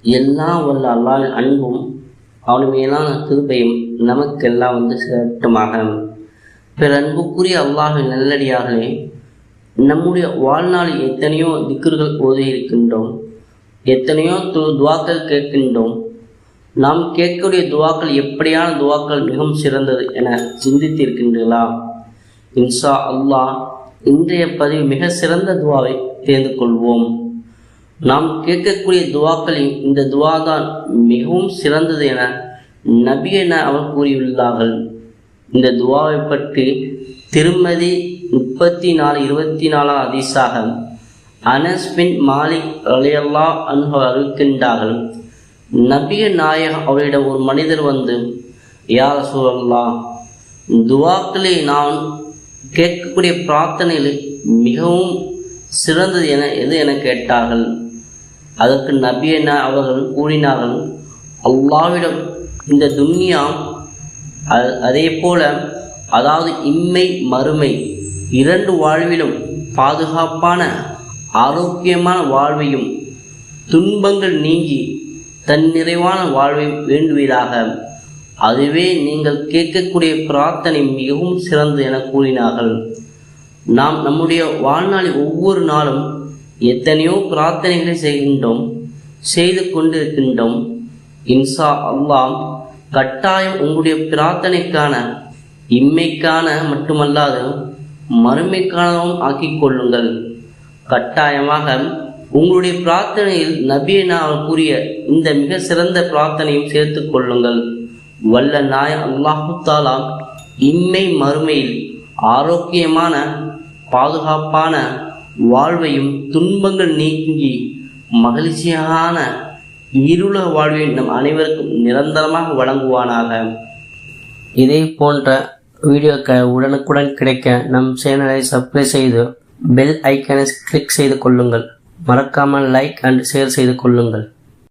எல்லாம் வல்ல அல்லாஹ்வின் அன்பும் அவன் மேலான கிருபையும் நமக்கெல்லாம் சேரட்டுமாக. பிற அன்புக்குரிய அல்லாஹ்வின் நல்லடியார்களே, நம்முடைய வாழ்நாளில் எத்தனையோ திக்ர்கள் ஓதி இருக்கின்றோம், எத்தனையோ துவாக்கள் கேட்கின்றோம். நாம் கேட்கக்கூடிய துவாக்கள் எப்படியான துவாக்கள் மிகவும் சிறந்தது என சிந்தித்திருக்கின்றீர்களா? இன்ஷா அல்லாஹ் இன்றைய பதிவு மிக சிறந்த துவாவை தேர்ந்து கொள்வோம். நாம் கேட்கக்கூடிய துவாக்களில் இந்த துவா தான் மிகவும் சிறந்தது என நபி என அவர் கூறியுள்ளார்கள். இந்த துவாவை பற்றி திருமதி 34:24 ஹதீஸாக அனஸ் பின் மாலிக் ரலியல்லாஹு அன்ஹு அறிவிக்கின்றார்கள். நபிய நாயகம் அவரிடம் ஒரு மனிதர் வந்து, யா ரசூலல்லாஹ், துவாக்களை நான் கேட்கக்கூடிய பிரார்த்தனையில் மிகவும் சிறந்தது எது என கேட்டார்கள். அதற்கு நபி அவர்கள் கூறினார்கள், அல்லாஹ்விடம் இந்த துன்யா அதே போல, அதாவது இம்மை மறுமை இரண்டு வாழ்விலும் பாதுகாப்பான ஆரோக்கியமான வாழ்வையும் துன்பங்கள் நீங்கி தன்னிறைவான வாழ்வை வேண்டுவீராக. அதுவே நீங்கள் கேட்கக்கூடிய பிரார்த்தனை மிகவும் சிறந்தது என கூறினார்கள். நாம் நம்முடைய வாழ்நாளில் ஒவ்வொரு நாளும் எத்தனையோ பிரார்த்தனைகளை செய்து கொண்டிருக்கின்றோம். இன்ஷா அல்லாஹ் கட்டாயம் உங்களுடைய பிரார்த்தனைக்கான இம்மைக்கான மட்டுமல்லாது மறுமைக்கானவும் ஆக்கிக் கொள்ளுங்கள். கட்டாயமாக உங்களுடைய பிரார்த்தனையில் நபியை கூறிய இந்த மிக சிறந்த பிரார்த்தனையும் சேர்த்து கொள்ளுங்கள். வல்ல நாய அல்லாஹு தாலா இம்மை மறுமையில் ஆரோக்கியமான பாதுகாப்பான வாழ்வையும் துன்பங்கள் நீங்கி மகிழ்ச்சியான இருள வாழ்வையும் நம் அனைவருக்கும் நிரந்தரமாக வழங்குவானாக. இதே போன்ற வீடியோக்கள் உடனுக்குடன் கிடைக்க நம் சேனலை சப்ஸ்கிரைப் செய்து பெல் ஐக்கனை கிளிக் செய்து கொள்ளுங்கள். மறக்காமல் லைக் அண்ட் ஷேர் செய்து கொள்ளுங்கள்.